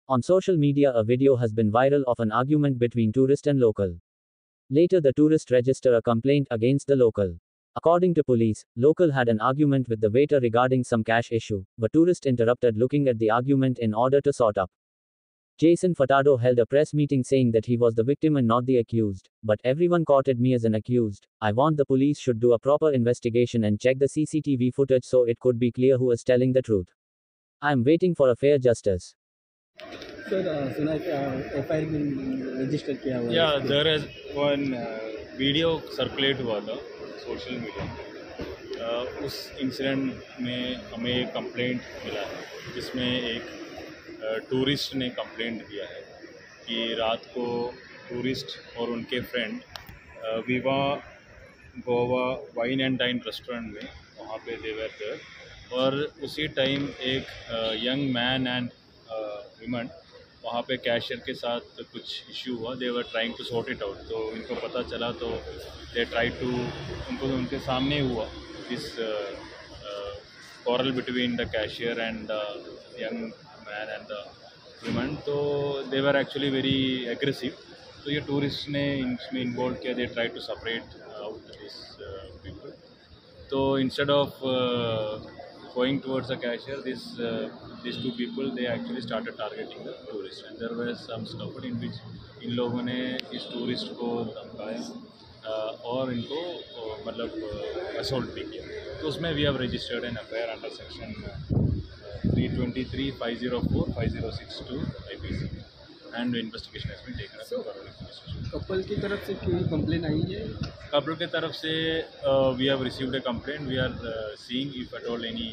On social media, a video has been viral of an argument between tourist and local. Later, the tourist registered a complaint against the local. According to police, local had an argument with the waiter regarding some cash issue, but tourist interrupted looking at the argument in order to sort up. Jason Furtado held a press meeting saying that he was the victim and not the accused, but everyone quoted me as an accused. I want the police should do a proper investigation and check the CCTV footage so it could be clear who is telling the truth. I am waiting for a fair justice. Sir, सुना FIR register किया हुआ है. Yeah, there is one video circulate हुआ था social media पे. उस incident में हमें एक कंप्लेंट मिला है जिसमें एक टूरिस्ट ने कंप्लेंट दिया है कि रात को टूरिस्ट और उनके friend viva Goa wine and dine restaurant में वहाँ पे देवर देयर, और उसी टाइम एक यंग मैन एंड वुमन वहाँ पे कैशियर के साथ कुछ इश्यू हुआ. They were trying to sort it out. तो इनको पता चला तो दे ट्राई टू, उनके सामने हुआ this quarrel between the cashier and the young man and the woman. तो they were actually very aggressive. तो ये टूरिस्ट ने इसमें इन्वॉल्व किया. They try to separate out this people. तो instead of going towards the cashier, these two people, they actually started targeting the tourist, and there was some scuffle in which इन लोगों ने इस tourist को धमकाया और इनको मतलब असोल्ट भी किया. तो उसमें we have registered an FIR under section 323, 504, 5062 IPC, and investigation has been taken up. Couple की तरफ से कोई कंप्लेन आई है? कपल की तरफ से we have received a complaint. We are seeing if at all any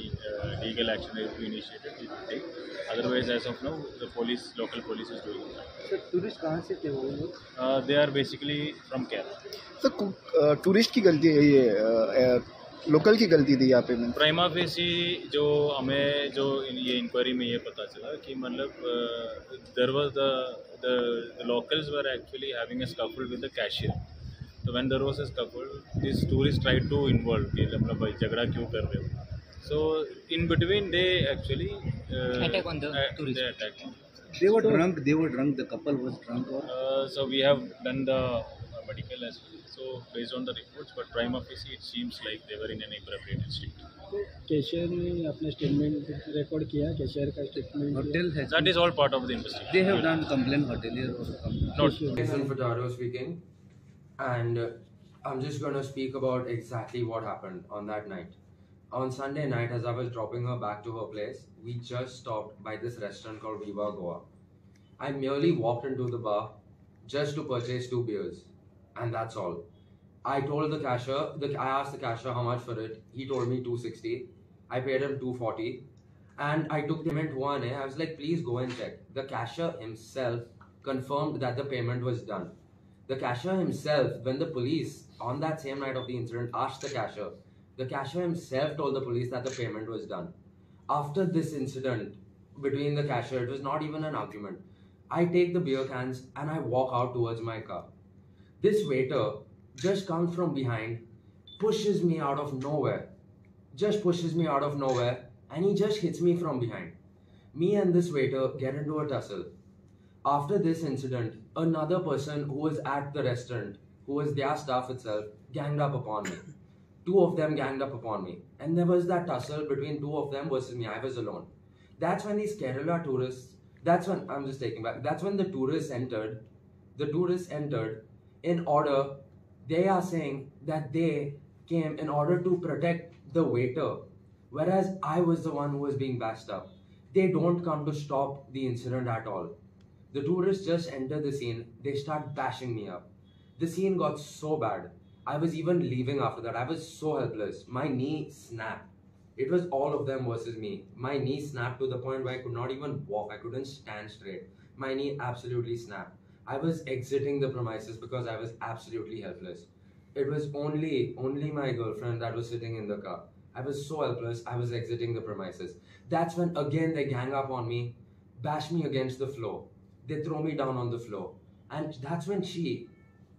legal action has been initiated, we will take. Otherwise, as of now, the police, local police is doing that. Sir, tourist कहाँ से थे वो लोग? They are basically from Kerala. Sir, tourist की गलती है ये, local की गलती थी यहाँ पे? प्राइमा फेसी जो हमें जो ये इंक्वायरी में ये पता चला कि मतलब there was the locals were actually having a scuffle with the cashier. So when there was a scuffle, these tourists tried to involve कि मतलब भाई झगड़ा क्यों कर रहे हो. So in between they actually attack on the tourist. They attacked. They were drunk. The couple was drunk. So we have done the medical as well. So based on the reports, but prima facie it seems like they were in an inebriated state. Cashier ने अपना statement record किया. Cashier का statement hotel है. That is all part of the investigation. They have done complaint hotelier or Not. Jason Furtado speaking, and I'm just going to speak about exactly what happened on that night. On Sunday night, as I was dropping her back to her place, we just stopped by this restaurant called Viva Goa. I merely walked into the bar just to purchase 2 beers, and that's all. I told the cashier, I asked the cashier how much for it. He told me 260. I paid him 240, and I took payment one. I was like, please go and check. The cashier himself confirmed that the payment was done. The cashier himself, when the police on that same night of the incident asked the cashier himself told the police that the payment was done. After this incident between the cashier, it was not even an argument. I take the beer cans and I walk out towards my car. This waiter just comes from behind, pushes me out of nowhere, and he just hits me from behind. Me and this waiter get into a tussle. After this incident, another person who was at the restaurant, who was their staff itself, ganged up upon me. 2 of them ganged up upon me. And there was that tussle between 2 of them versus me. I was alone. That's when these Kerala tourists, that's when the tourists entered. The tourists entered in order, they are saying that they came in order to protect the waiter, whereas I was the one who was being bashed up. They don't come to stop the incident at all. The tourists just enter the scene, they start bashing me up. The scene got so bad. I was even leaving after that. I was so helpless. My knee snapped. It was all of them versus me. My knee snapped to the point where I could not even walk. I couldn't stand straight. My knee absolutely snapped. I was exiting the premises because I was absolutely helpless. It was only my girlfriend that was sitting in the car. I was so helpless. I was exiting the premises. That's when again they gang up on me, bash me against the floor. They throw me down on the floor. And that's when she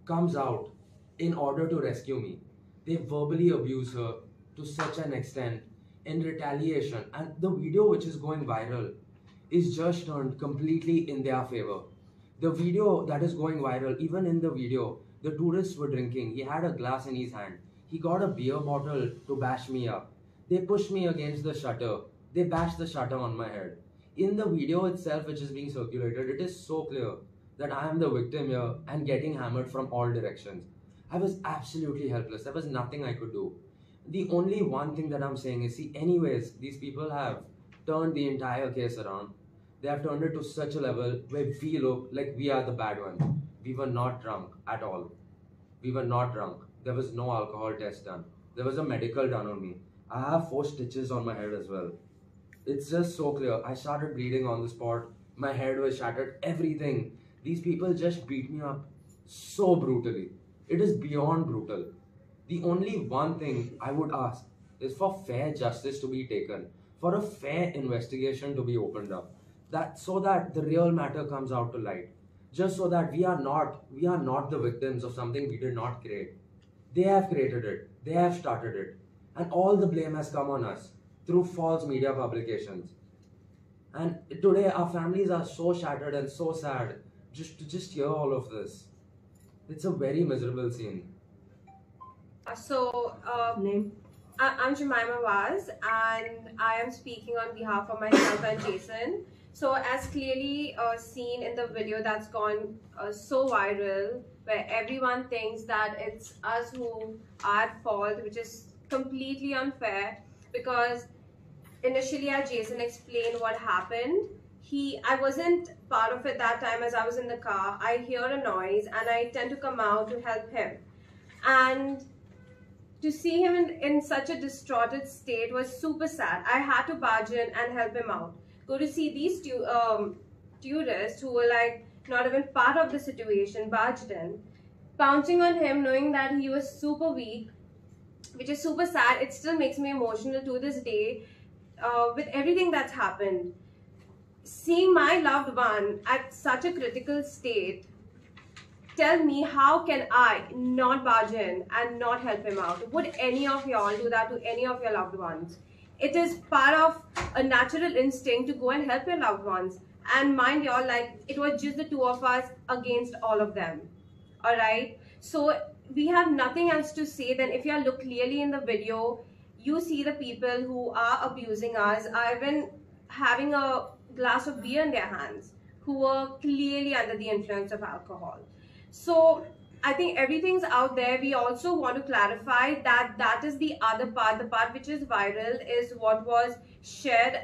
comes out in order to rescue me. They verbally abuse her to such an extent in retaliation. And the video which is going viral is just turned completely in their favor. The video that is going viral, even in the video, the tourists were drinking. He had a glass in his hand. He got a beer bottle to bash me up. They pushed me against the shutter. They bashed the shutter on my head. In the video itself, which is being circulated, it is so clear that I am the victim here and getting hammered from all directions. I was absolutely helpless. There was nothing I could do. The only one thing that I'm saying is, see, anyways, these people have turned the entire case around. They have turned it to such a level where we look like we are the bad ones. We were not drunk at all. We were not drunk. There was no alcohol test done. There was a medical done on me. I have 4 stitches on my head as well. It's just so clear. I started bleeding on the spot. My head was shattered. Everything. These people just beat me up so brutally. It is beyond brutal. The only one thing I would ask is for fair justice to be taken, for a fair investigation to be opened up, so that the real matter comes out to light. Just so that we are not the victims of something we did not create. They have created it. They have started it. And all the blame has come on us through false media publications. And today our families are so shattered and so sad to hear all of this. It's a very miserable scene. So, I'm Jemima Vaz, and I am speaking on behalf of myself and Jason. So, as clearly seen in the video that's gone so viral, where everyone thinks that it's us who are at fault, which is completely unfair, because initially, as Jason explained what happened, I wasn't part of it that time as I was in the car. I hear a noise and I tend to come out to help him. And to see him in such a distraughted state was super sad. I had to barge in and help him out. Go to see these tourists who were like not even part of the situation, barged in, pouncing on him, knowing that he was super weak, which is super sad. It still makes me emotional to this day with everything that's happened. Seeing my loved one at such a critical state, tell me, how can I not barge in and not help him out? Would any of y'all do that to any of your loved ones? It is part of a natural instinct to go and help your loved ones. And mind y'all, like, it was just the 2 of us against all of them. Alright? So we have nothing else to say than, if you look clearly in the video, you see the people who are abusing us are even having a glass of beer in their hands, who were clearly under the influence of alcohol. So I think everything's out there. We also want to clarify that that is the other part. The part which is viral is what was shared,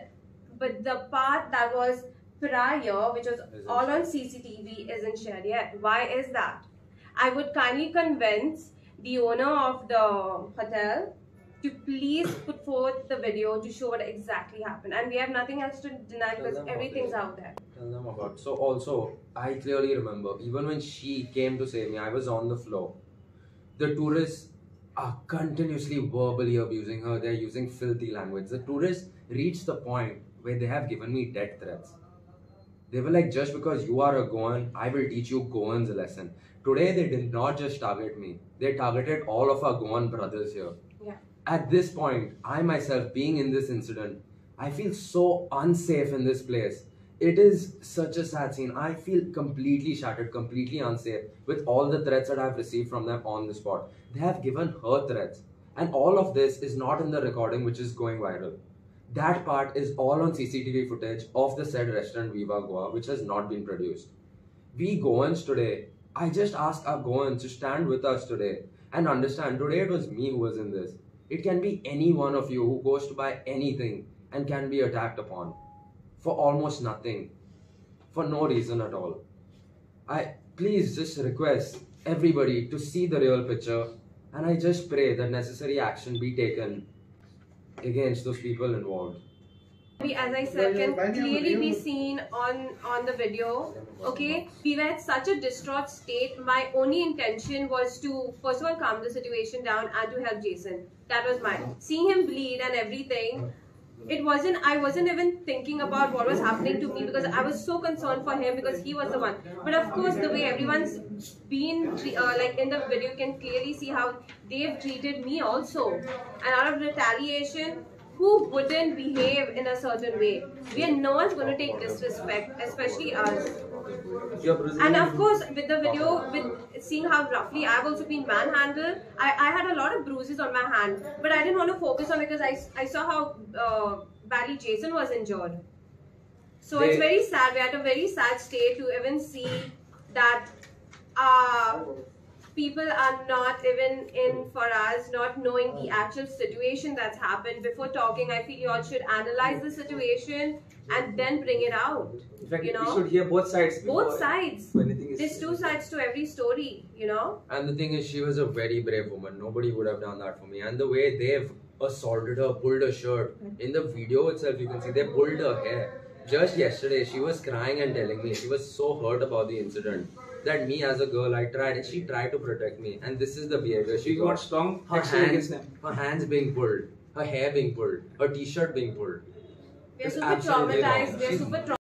but the part that was prior, which was all on CCTV, isn't shared yet. Why is that? I would kindly convince the owner of the hotel to please put forth the video to show what exactly happened. And we have nothing else to deny because everything's out there. Tell them about. So also, I clearly remember, even when she came to save me, I was on the floor. The tourists are continuously verbally abusing her. They're using filthy language. The tourists reached the point where they have given me death threats. They were like, just because you are a Goan, I will teach you Goans a lesson. Today, they did not just target me. They targeted all of our Goan brothers here. Yeah. At this point, I myself, being in this incident, I feel so unsafe in this place. It is such a sad scene. I feel completely shattered, completely unsafe with all the threats that I've received from them on the spot. They have given her threats. And all of this is not in the recording which is going viral. That part is all on CCTV footage of the said restaurant Viva Goa, which has not been produced. We Goans today, I just ask our Goans to stand with us today and understand, today it was me who was in this. It can be any one of you who goes to buy anything and can be attacked upon for almost nothing, for no reason at all. I please just request everybody to see the real picture, and I just pray that necessary action be taken against those people involved. As I said, can clearly be seen on the video. Okay, we were at such a distraught state. My only intention was to, first of all, calm the situation down and to help Jason. That was mine. Seeing him bleed and everything, I wasn't even thinking about what was happening to me, because I was so concerned for him because he was the one. But of course, the way everyone's been, like in the video, you can clearly see how they've treated me also. And out of retaliation, who wouldn't behave in a certain way? No one's going to take disrespect, especially us. And of course, with the video, with seeing how roughly I've also been manhandled, I had a lot of bruises on my hand, but I didn't want to focus on it because I saw how badly Jason was injured. So it's very sad. We're at a very sad state to even see that people are not even in for us, not knowing the actual situation that's happened. Before talking, I feel you all should analyze the situation and then bring it out. In fact, we should hear both sides. Both sides. There's two sides to every story, And the thing is, she was a very brave woman. Nobody would have done that for me. And the way they've assaulted her, pulled her shirt. In the video itself, you can see they pulled her hair. Just yesterday, she was crying and telling me she was so hurt about the incident that me as a girl, I tried and she tried to protect me. And this is the behavior she got. Strong Her hands being pulled, her hair being pulled, her t-shirt being pulled. We are super traumatized. We are super traumatized.